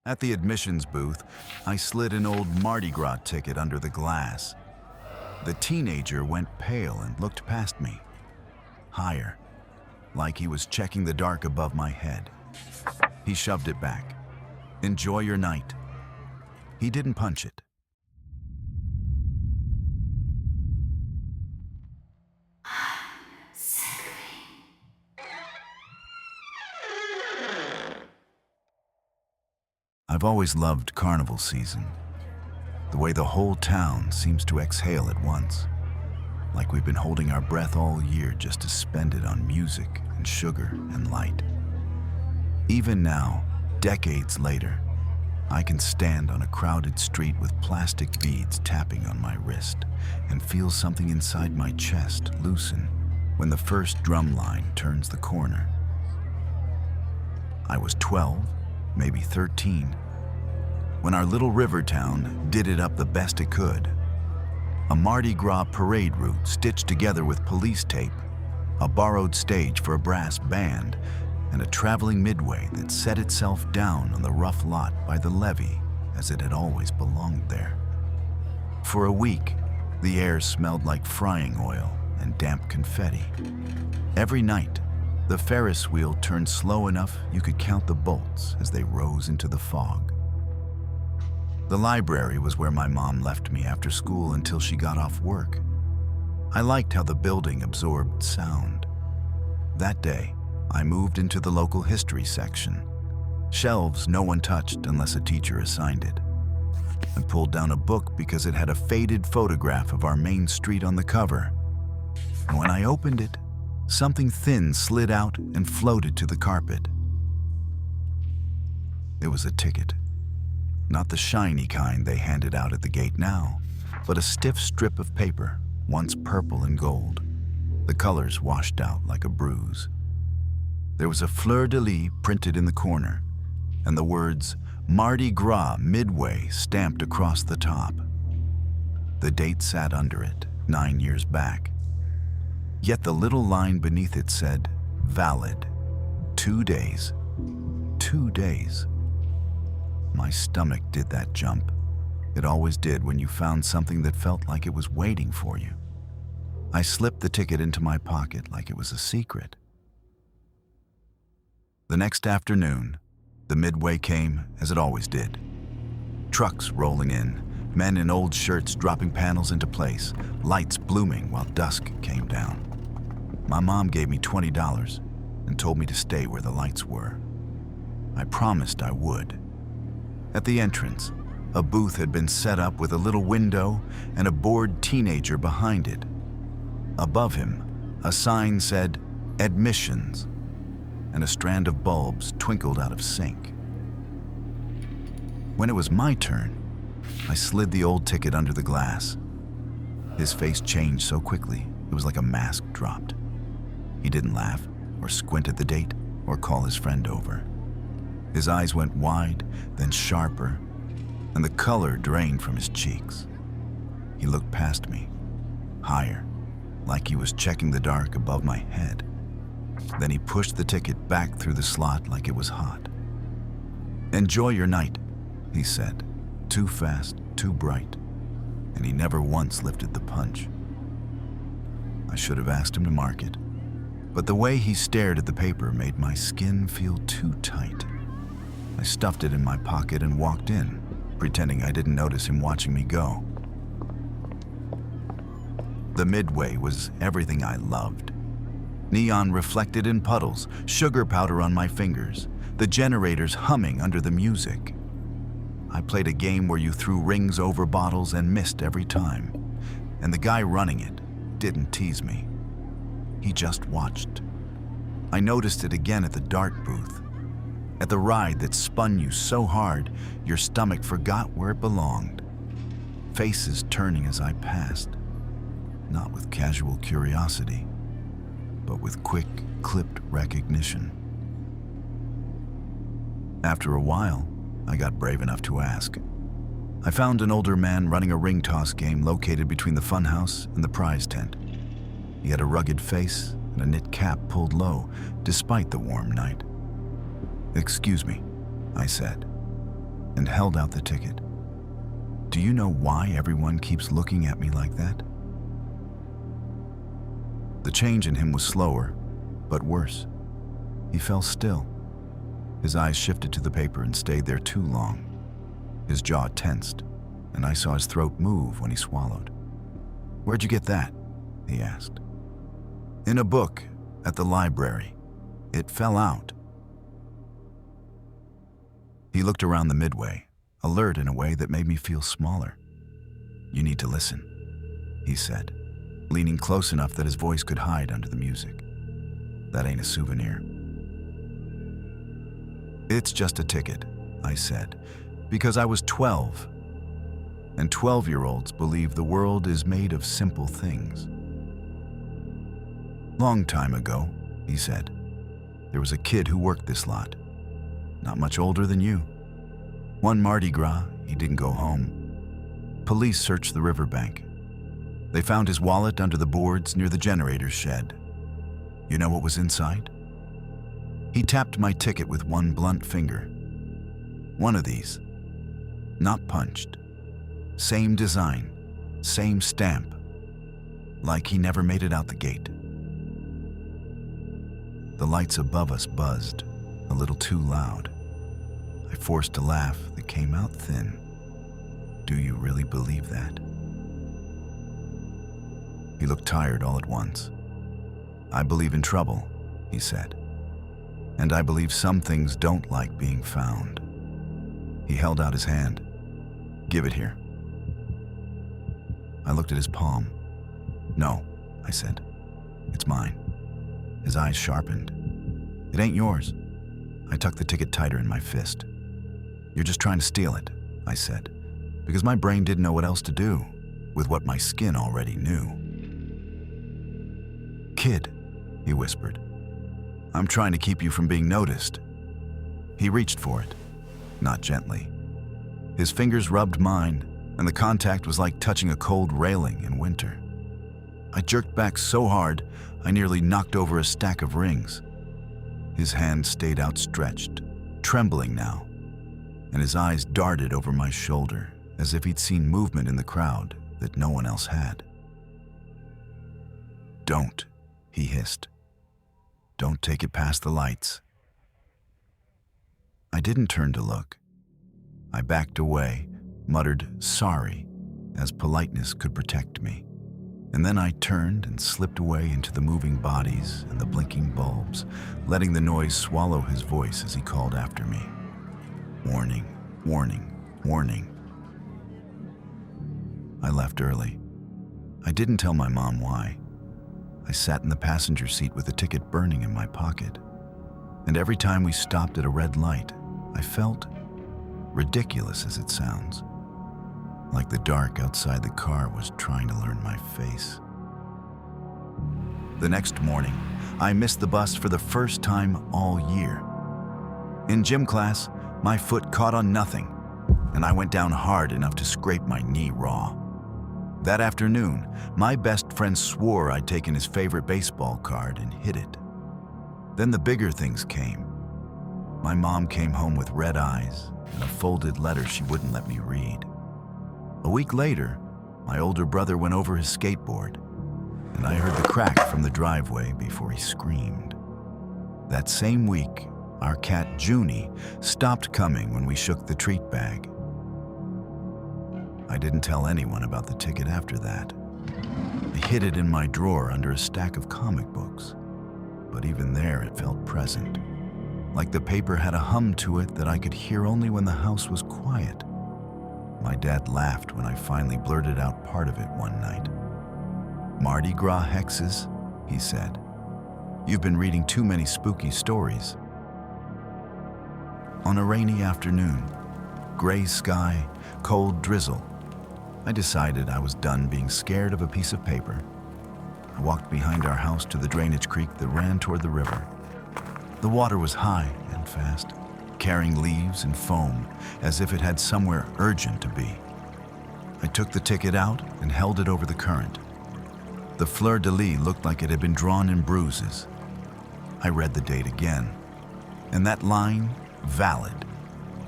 At the admissions booth, I slid an old Mardi Gras ticket under the glass. The teenager went pale and looked past me, higher, like he was checking the dark above my head. He shoved it back. "Enjoy your night." He didn't punch it. I've always loved Carnival season. The way the whole town seems to exhale at once, like we've been holding our breath all year just to spend it on music and sugar and light. Even now, decades later, I can stand on a crowded street with plastic beads tapping on my wrist and feel something inside my chest loosen when the first drum line turns the corner. I was 12, maybe 13, when our little river town did it up the best it could. A Mardi Gras parade route stitched together with police tape, a borrowed stage for a brass band, and a traveling midway that set itself down on the rough lot by the levee as it had always belonged there. For a week, the air smelled like frying oil and damp confetti. Every night, the Ferris wheel turned slow enough you could count the bolts as they rose into the fog. The library was where my mom left me after school until she got off work. I liked how the building absorbed sound. That day, I moved into the local history section. Shelves no one touched unless a teacher assigned it. I pulled down a book because it had a faded photograph of our main street on the cover. And when I opened it, something thin slid out and floated to the carpet. It was a ticket. Not the shiny kind they handed out at the gate now, but a stiff strip of paper, once purple and gold. The colors washed out like a bruise. There was a fleur-de-lis printed in the corner, and the words Mardi Gras Midway stamped across the top. The date sat under it, 9 years back. Yet the little line beneath it said, valid, 2 days. 2 days. My stomach did that jump. It always did when you found something that felt like it was waiting for you. I slipped the ticket into my pocket like it was a secret. The next afternoon, the midway came as it always did. Trucks rolling in, men in old shirts dropping panels into place, lights blooming while dusk came down. My mom gave me $20 and told me to stay where the lights were. I promised I would. At the entrance, a booth had been set up with a little window and a bored teenager behind it. Above him, a sign said, admissions, and a strand of bulbs twinkled out of sync. When it was my turn, I slid the old ticket under the glass. His face changed so quickly, it was like a mask dropped. He didn't laugh, or squint at the date, or call his friend over. His eyes went wide, then sharper, and the color drained from his cheeks. He looked past me, higher, like he was checking the dark above my head. Then he pushed the ticket back through the slot like it was hot. "Enjoy your night," he said, too fast, too bright, and he never once lifted the punch. I should have asked him to mark it, but the way he stared at the paper made my skin feel too tight. I stuffed it in my pocket and walked in, pretending I didn't notice him watching me go. The midway was everything I loved. Neon reflected in puddles, sugar powder on my fingers, the generators humming under the music. I played a game where you threw rings over bottles and missed every time, and the guy running it didn't tease me. He just watched. I noticed it again at the dart booth, at the ride that spun you so hard your stomach forgot where it belonged. Faces turning as I passed, not with casual curiosity, but with quick, clipped recognition. After a while, I got brave enough to ask. I found an older man running a ring toss game located between the funhouse and the prize tent. He had a rugged face and a knit cap pulled low, despite the warm night. "Excuse me," I said. and held out the ticket. Do you know why everyone keeps looking at me like that? The change in him was slower, but worse. He fell still. His eyes shifted to the paper and stayed there too long. His jaw tensed, and I saw his throat move when he swallowed. "Where'd you get that?" he asked. "In a book at the library. It fell out." He looked around the midway, alert in a way that made me feel smaller. "You need to listen," he said, leaning close enough that his voice could hide under the music. "That ain't a souvenir." "It's just a ticket," I said, because I was 12, and 12-year-olds believe the world is made of simple things. "Long time ago," he said, "there was a kid who worked this lot, not much older than you. One Mardi Gras, he didn't go home. Police searched the riverbank. They found his wallet under the boards near the generator's shed. You know what was inside?" He tapped my ticket with one blunt finger. "One of these. Not punched. Same design, same stamp. Like he never made it out the gate." The lights above us buzzed, a little too loud. I forced a laugh that came out thin. "Do you really believe that?" He looked tired all at once. "I believe in trouble," he said. "And I believe some things don't like being found." He held out his hand. "Give it here." I looked at his palm. "No," I said. "It's mine." His eyes sharpened. "It ain't yours." I tucked the ticket tighter in my fist. "You're just trying to steal it," I said, because my brain didn't know what else to do with what my skin already knew. "Kid," he whispered, "I'm trying to keep you from being noticed." He reached for it, not gently. His fingers rubbed mine, and the contact was like touching a cold railing in winter. I jerked back so hard, I nearly knocked over a stack of rings. His hand stayed outstretched, trembling now, and his eyes darted over my shoulder as if he'd seen movement in the crowd that no one else had. "Don't," he hissed. "Don't take it past the lights." I didn't turn to look. I backed away, muttered "sorry," as politeness could protect me. And then I turned and slipped away into the moving bodies and the blinking bulbs, letting the noise swallow his voice as he called after me. "Warning, warning, warning." I left early. I didn't tell my mom why. I sat in the passenger seat with the ticket burning in my pocket. And every time we stopped at a red light, I felt, ridiculous as it sounds, like the dark outside the car was trying to learn my face. The next morning, I missed the bus for the first time all year. In gym class, my foot caught on nothing, and I went down hard enough to scrape my knee raw. That afternoon, my best friend swore I'd taken his favorite baseball card and hid it. Then the bigger things came. My mom came home with red eyes and a folded letter she wouldn't let me read. A week later, my older brother went over his skateboard, and I heard the crack from the driveway before he screamed. That same week, our cat Junie stopped coming when we shook the treat bag. I didn't tell anyone about the ticket after that. I hid it in my drawer under a stack of comic books, but even there it felt present, like the paper had a hum to it that I could hear only when the house was quiet. My dad laughed when I finally blurted out part of it one night. "Mardi Gras hexes," he said. "You've been reading too many spooky stories." On a rainy afternoon, gray sky, cold drizzle, I decided I was done being scared of a piece of paper. I walked behind our house to the drainage creek that ran toward the river. The water was high and fast, carrying leaves and foam as if it had somewhere urgent to be. I took the ticket out and held it over the current. The fleur-de-lis looked like it had been drawn in bruises. I read the date again, and that line, valid,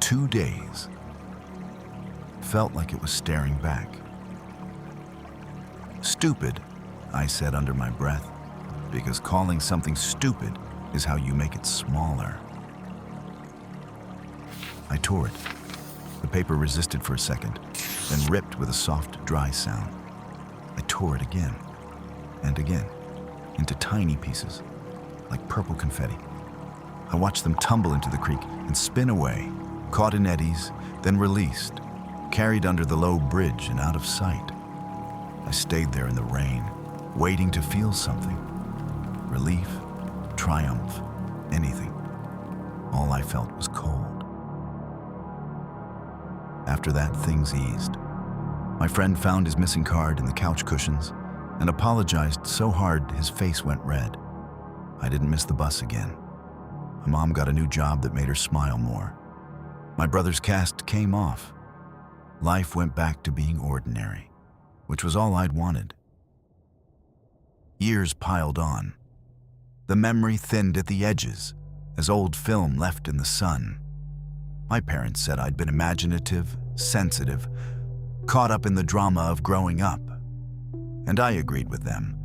2 days, felt like it was staring back. "Stupid," I said under my breath, because calling something stupid is how you make it smaller. I tore it. The paper resisted for a second, then ripped with a soft, dry sound. I tore it again and again, into tiny pieces, like purple confetti. I watched them tumble into the creek and spin away, caught in eddies, then released, carried under the low bridge and out of sight. I stayed there in the rain, waiting to feel something. Relief, triumph, anything. All I felt was cold. After that, things eased. My friend found his missing card in the couch cushions and apologized so hard his face went red. I didn't miss the bus again. My mom got a new job that made her smile more. My brother's cast came off. Life went back to being ordinary, which was all I'd wanted. Years piled on. The memory thinned at the edges, as old film left in the sun. My parents said I'd been imaginative, sensitive, caught up in the drama of growing up. And I agreed with them,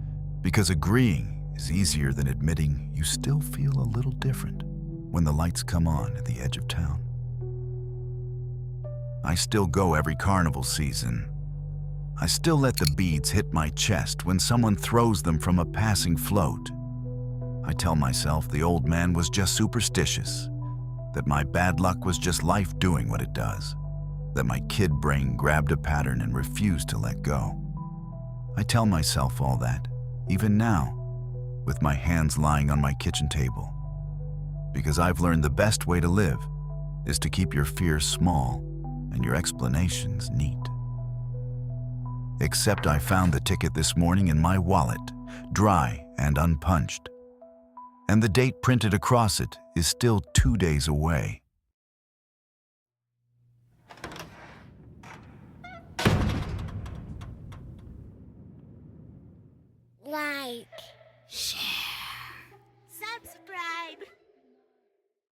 because agreeing is easier than admitting you still feel a little different when the lights come on at the edge of town. I still go every carnival season. I still let the beads hit my chest when someone throws them from a passing float. I tell myself the old man was just superstitious, that my bad luck was just life doing what it does, that my kid brain grabbed a pattern and refused to let go. I tell myself all that, even now, with my hands lying on my kitchen table, because I've learned the best way to live is to keep your fears small and your explanations neat. Except I found the ticket this morning in my wallet, dry and unpunched. And the date printed across it is still 2 days away. Like, Shh.